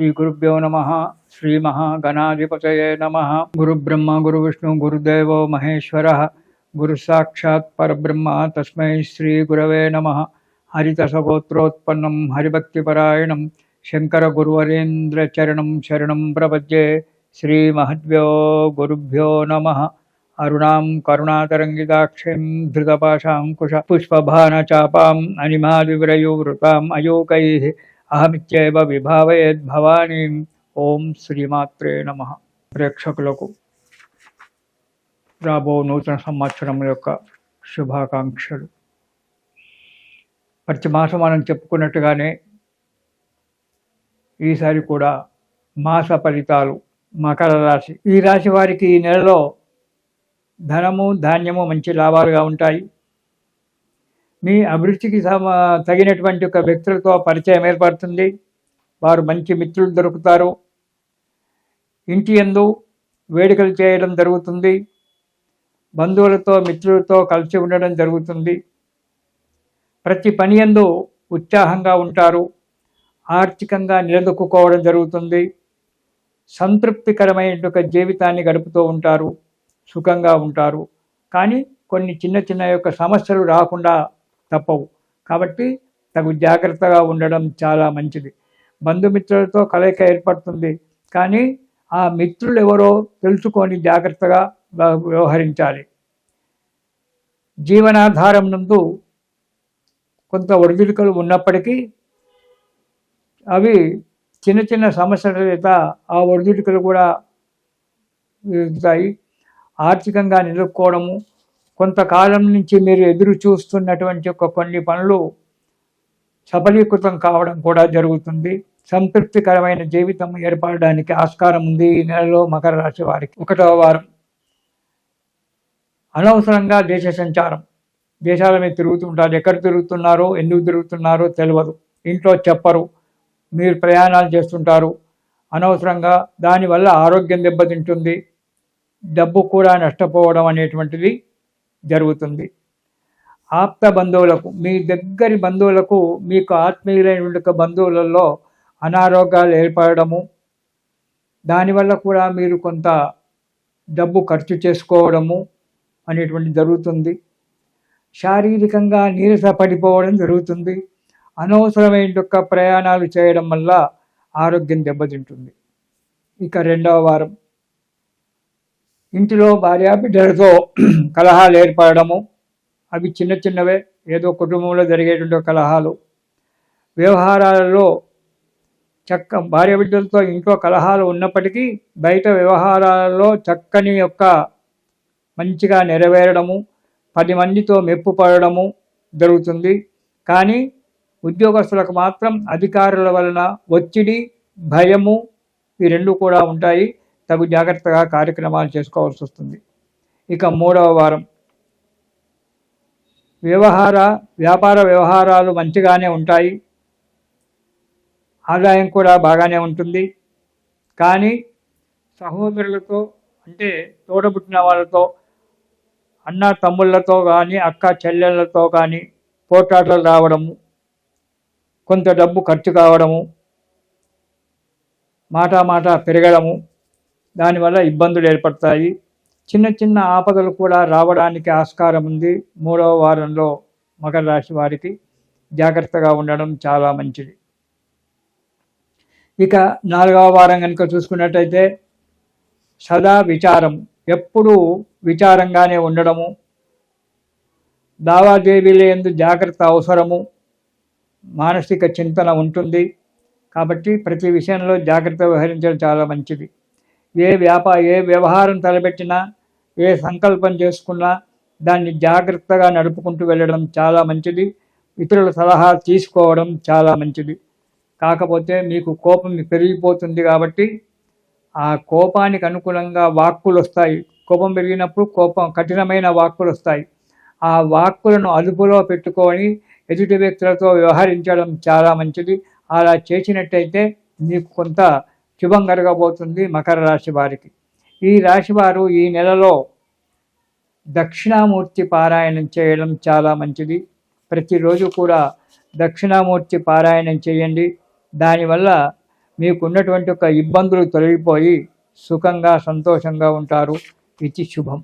శ్రీ గురుభ్యో నమః. శ్రీ మహాగణాధిపతయే నమః. గురుబ్రహ్మ గురువిష్ణు గురుదేవో మహేశ్వరః. గురు సాక్షాత్ పరబ్రహ్మ తస్మై శ్రీ గురవే నమః. హరితసగోత్రోత్పన్నం హరిభక్తిపరాయణం శంకర గురువరేంద్ర చరణం శరణం ప్రపద్యే. శ్రీ మహద్భ్యో గురుభ్యో నమః. అరుణాం కరుణాతరంగితాక్షం ధృతపాశాంకుశ పుష్పభానచాపాం అనిమాదివ్రయూవృతాం అయోకైః అహమిత్యేవ విభావయేద్భవానీం. ఓం శ్రీమాత్రే నమః. ప్రేక్షకులకు రాబో నూతన సంవత్సరం యొక్క శుభాకాంక్షలు. ప్రతి మాసం మనం చెప్పుకున్నట్టుగానే ఈసారి కూడా మాస ఫలితాలు మకర రాశి. ఈ రాశి వారికి ఈ నెలలో ధనము ధాన్యము మంచి లాభాలుగా ఉంటాయి. మీ అభిరుచికి తగినటువంటి ఒక వ్యక్తులతో పరిచయం ఏర్పడుతుంది. వారు మంచి మిత్రులు దొరుకుతారు. ఇంటి యందు వేడుకలు చేయడం జరుగుతుంది. బంధువులతో మిత్రులతో కలిసి ఉండడం జరుగుతుంది. ప్రతి పని యందు ఉత్సాహంగా ఉంటారు. ఆర్థికంగా నిలదొక్కుకోవడం జరుగుతుంది. సంతృప్తికరమైన ఒక జీవితాన్ని గడుపుతూ ఉంటారు. సుఖంగా ఉంటారు. కానీ కొన్ని చిన్న చిన్న యొక్క సమస్యలు రాకుండా తప్పవు. కాబట్టి తగు జాగ్రత్తగా ఉండడం చాలా మంచిది. బంధుమిత్రులతో కలయిక ఏర్పడుతుంది. కానీ ఆ మిత్రులు ఎవరో తెలుసుకొని జాగ్రత్తగా వ్యవహరించాలి. జీవనాధారం నందు కొంత ఒడిదుడుకులు ఉన్నప్పటికీ అవి చిన్న చిన్న సమస్యల చేత ఆ ఒడిదుడుకులు కూడా ఎదుగుతాయి. ఆర్థికంగా నిలుపుకోవడము, కొంతకాలం నుంచి మీరు ఎదురు చూస్తున్నటువంటి కొన్ని పనులు సఫలీకృతం కావడం కూడా జరుగుతుంది. సంతృప్తికరమైన జీవితం ఏర్పడడానికి ఆస్కారం ఉంది ఈ నెలలో మకర రాశి వారికి. 1వ వారం అనవసరంగా దేశ సంచారం. దేశాల మీద తిరుగుతుంటారు. ఎక్కడ తిరుగుతున్నారో ఎందుకు తిరుగుతున్నారో తెలియదు. ఇంట్లో చెప్పరు. మీరు ప్రయాణాలు చేస్తుంటారు అనవసరంగా. దానివల్ల ఆరోగ్యం దెబ్బతింటుంది. డబ్బు కూడా నష్టపోవడం అనేటువంటిది జరుగుతుంది. ఆప్త బంధువులకు, మీ దగ్గరి బంధువులకు, మీకు ఆత్మీయులైన బంధువులలో అనారోగ్యాలు ఏర్పడము, దానివల్ల కూడా మీరు కొంత డబ్బు ఖర్చు చేసుకోవడము అనేటువంటి జరుగుతుంది. శారీరకంగా నీరస పడిపోవడం జరుగుతుంది. అనవసరమైన ప్రయాణాలు చేయడం వల్ల ఆరోగ్యం దెబ్బతింటుంది. ఇక 2వ వారం ఇంటిలో భార్యాబిడ్డలతో కలహాలు ఏర్పడము. అవి చిన్న చిన్నవే, ఏదో కుటుంబంలో జరిగేటువంటి కలహాలు. వ్యవహారాలలో భార్యాబిడ్డలతో ఇంట్లో కలహాలు ఉన్నప్పటికీ బయట వ్యవహారాలలో చక్కని మంచిగా నెరవేరడము, 10 మందితో మెప్పు పడడము జరుగుతుంది. కానీ ఉద్యోగస్తులకు మాత్రం అధికారుల వలన ఒత్తిడి, భయము ఈ రెండు కూడా ఉంటాయి. తగు జాగ్రత్తగా కార్యక్రమాలు చేసుకోవాల్సి వస్తుంది. ఇక 3వ వారం వ్యాపార వ్యవహారాలు మంచిగానే ఉంటాయి. ఆదాయం కూడా బాగానే ఉంటుంది. కానీ సహోదరులతో, అంటే తోడబుట్టిన వాళ్ళతో, అన్న తమ్ముళ్ళతో కానీ అక్క చెల్లెళ్ళతో కానీ పోట్లాటలు రావడము, కొంత డబ్బు ఖర్చు కావడము, మాట పెరగడము, దానివల్ల ఇబ్బందులు ఏర్పడతాయి. చిన్న చిన్న ఆపదలు కూడా రావడానికి ఆస్కారం ఉంది. 3వ వారంలో మకర రాశి వారికి జాగ్రత్తగా ఉండడం చాలా మంచిది. ఇక 4వ వారం కనుక చూసుకున్నట్టయితే సదా విచారం, ఎప్పుడూ విచారంగానే ఉండడము, లావాదేవీల యందు జాగ్రత్త అవసరము, మానసిక చింతన ఉంటుంది. కాబట్టి ప్రతి విషయంలో జాగ్రత్త వ్యవహరించడం చాలా మంచిది. ఏ వ్యవహారం తలపెట్టినా, ఏ సంకల్పం చేసుకున్నా దాన్ని జాగ్రత్తగా నడుపుకుంటూ వెళ్ళడం చాలా మంచిది. ఇతరుల సలహా తీసుకోవడం చాలా మంచిది. కాకపోతే మీకు కోపం పెరిగిపోతుంది కాబట్టి ఆ కోపానికి అనుగుణంగా వాక్కులు వస్తాయి. కోపం పెరిగినప్పుడు కఠినమైన వాక్కులు వస్తాయి. ఆ వాక్కులను అదుపులో పెట్టుకొని ఎదుటి వ్యక్తులతో వ్యవహరించడం చాలా మంచిది. అలా చేసినట్టయితే మీకు కొంత శుభం కలగబోతుంది మకర రాశి వారికి. ఈ రాశివారు ఈ నెలలో దక్షిణామూర్తి పారాయణం చేయడం చాలా మంచిది. ప్రతిరోజు కూడా దక్షిణామూర్తి పారాయణం చేయండి. దానివల్ల మీకున్నటువంటి ఒక ఇబ్బందులు తొలగిపోయి సుఖంగా సంతోషంగా ఉంటారు. ఇది శుభం.